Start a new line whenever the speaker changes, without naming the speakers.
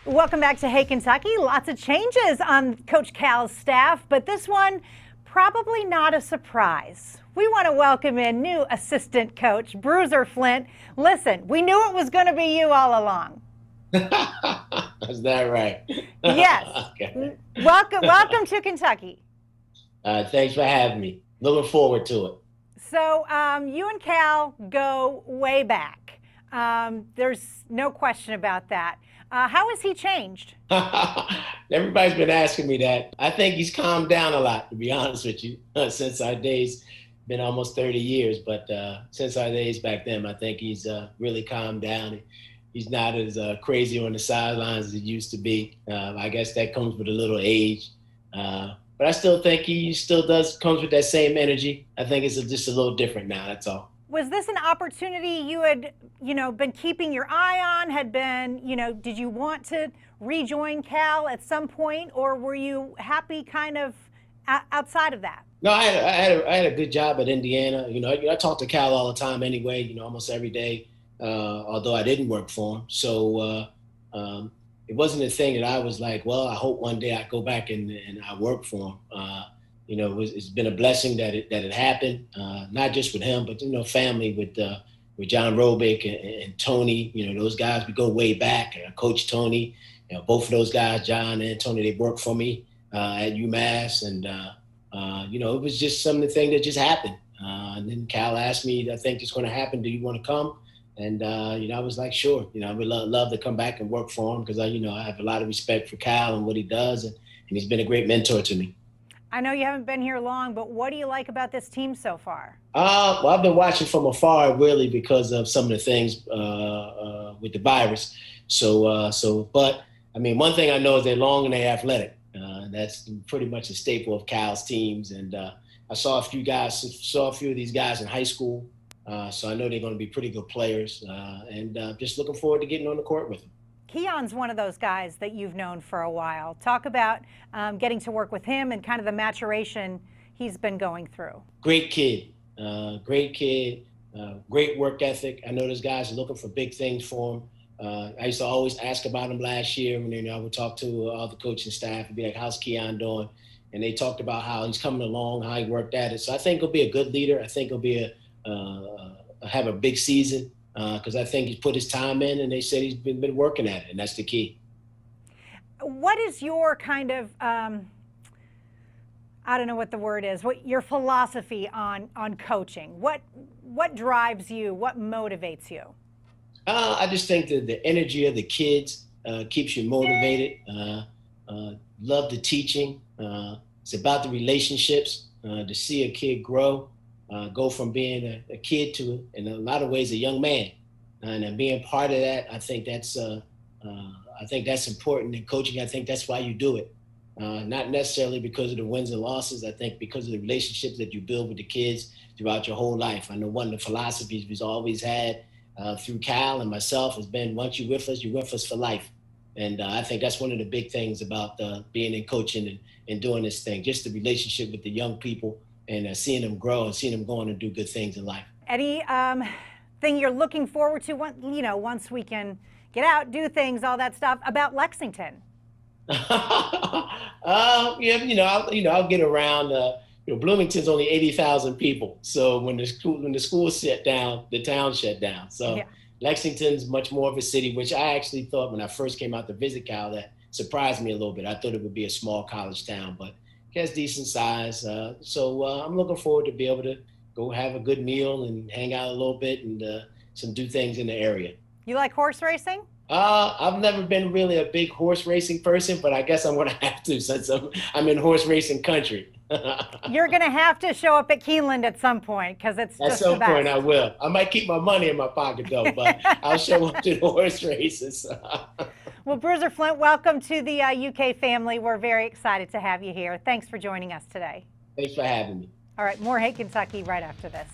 Welcome back to Hey Kentucky. Lots of changes on Coach Cal's staff, but this one probably not a surprise. We want to welcome in new assistant coach, Bruiser Flint. Listen, we knew it was going to be you all along.
Is that right?
Yes.
Okay.
Welcome to Kentucky.
Thanks for having me. Looking forward to it.
So you and Cal go way back. There's no question about that. How has he changed?
Everybody's been asking me that. I think he's calmed down a lot, to be honest with you, since our days. Been almost 30 years, but since our days back then, I think he's really calmed down. He's not as crazy on the sidelines as he used to be. I guess that comes with a little age. But I still think he still comes with that same energy. I think it's just a little different now, that's all.
Was this an opportunity you had, been keeping your eye on, had been, did you want to rejoin Cal at some point, or were you happy kind of outside of that?
No, I had a good job at Indiana. I talk to Cal all the time anyway, almost every day, although I didn't work for him. So it wasn't a thing that I was like, well, I hope one day I go back and I work for him. It's been a blessing that it happened, not just with him, but, family with John Robick and Tony. Those guys, we go way back. Coach Tony, both of those guys, John and Tony, they worked for me at UMass. And, it was just something that just happened. And then Cal asked me, I think it's going to happen. Do you want to come? And, I was like, sure. I would love to come back and work for him because, I have a lot of respect for Cal and what he does. And he's been a great mentor to me.
I know you haven't been here long, but what do you like about this team so far?
Well, I've been watching from afar, really, because of some of the things with the virus. But I mean, one thing I know is they're long and they're athletic. That's pretty much a staple of Cal's teams. And I saw a few of these guys in high school. So I know they're going to be pretty good players. And just looking forward to getting on the court with them.
Keon's one of those guys that you've known for a while. Talk about getting to work with him and kind of the maturation he's been going through.
Great kid, great work ethic. I know those guys are looking for big things for him. I used to always ask about him last year when I would talk to all the coaching staff and be like, how's Keon doing? And they talked about how he's coming along, how he worked at it. So I think he'll be a good leader. I think he'll be have a big season. Because I think he's put his time in, and they said he's been working at it, and that's the key.
What is your kind of, I don't know what the word is, what your philosophy on coaching? What drives you? What motivates you?
I just think that the energy of the kids keeps you motivated. Love the teaching. It's about the relationships, to see a kid grow. Go from being a kid to, in a lot of ways, a young man, and being part of that, I think that's important in coaching. I think that's why you do it, not necessarily because of the wins and losses. I think because of the relationships that you build with the kids throughout your whole life. I know one of the philosophies we've always had through Cal and myself has been, once you're with us for life. And I think that's one of the big things about being in coaching and doing this thing, just the relationship with the young people. And seeing them grow and seeing them go on and do good things in life.
Any thing you're looking forward to, once we can get out, do things, all that stuff about Lexington?
I'll get around. Bloomington's only 80,000 people, so when the school shut down, the town shut down. So yeah. Lexington's much more of a city, which I actually thought when I first came out to visit Cal, that surprised me a little bit. I thought it would be a small college town, but it has decent size. So I'm looking forward to be able to go have a good meal and hang out a little bit and do things in the area.
You like horse racing?
I've never been really a big horse racing person, but I guess I'm going to have to since I'm in horse racing country.
You're going to have to show up at Keeneland at some point because it's just
at some point I will. I might keep my money in my pocket though, but I'll show up to the horse races.
Well, Bruiser Flint, welcome to the UK family. We're very excited to have you here. Thanks for joining us today.
Thanks for having me.
All right, more Hey Kentucky right after this.